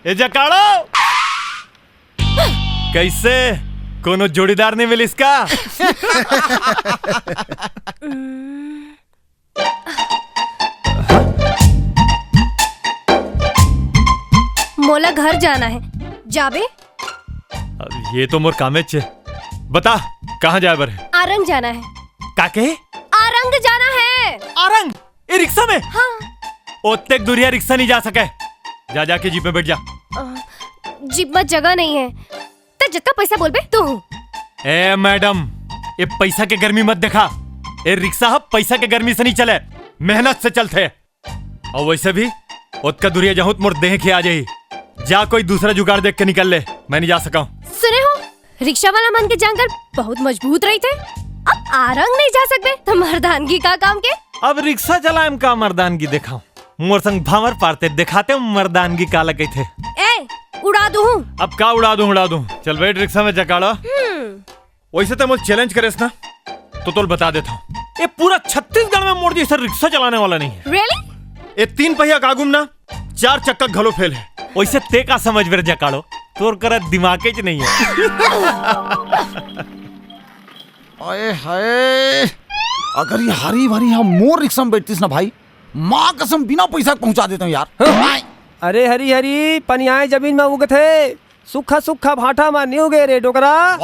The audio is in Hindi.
ए जकाड़ो कैसे कोनो जोड़ीदार नहीं मिली इसका? मोला घर जाना है जाबे। अब ये तो मोर कामे छे। बता कहाँ जाए बर? आरंग जाना है। काके? आरंग जाना है। आरंग? ए रिक्शा में? हाँ। ओत्तेक दूरिया रिक्शा नहीं जा सके। जा जाके जीप में बैठ जा। जीप में जगह नहीं है। तो जितना पैसा बोल बे तू। ए मैडम, ये पैसा के गर्मी मत देखा। ये रिक्शा पैसा के गर्मी से नहीं चले, मेहनत से चलते। और वैसे भी ओत्का दूरिया जहाँ मोर देह के आ जाही। जा कोई दूसरा जुगाड़ देख के निकल ले, मैं नहीं जा सका हूँ। सुने हो, रिक्शा वाला मन के जंगल बहुत मजबूत रही थे। अब आरंग नहीं जा सकते तो मर्दानगी का काम के। अब रिक्शा चलाएम का मर्दानगी दिखाऊं? मोर संग भावर पारते दिखाते मर्दानगी का लगे थे। ए उड़ा दूं। अब का उड़ा दूं। चल बैठ रिक्शा में जकाड़ा। वैसे तो मुझे चैलेंज करेस ना तो तोल बता देता हूँ, ये पूरा छत्तीसगढ़ में मोर जैसा रिक्शा चलाने वाला नहीं है। Really? ये 3 पहिया कागुम ना 4 चक्का घलो फेल है। वैसे ते का समझ मेरे जकाड़ो, तोर कर दिमाग च नहीं है। अरे हाय, अगर ये हरी भरी हम मोर रिक्शा में बैठतीस ना भाई, माँ कसम बिना पैसा पहुंचा देता हूँ यार। अरे हरी हरी पनियाए जमीन में उगत है, सूखा सूखा भाटा में नहीं उगे रे डोकरा।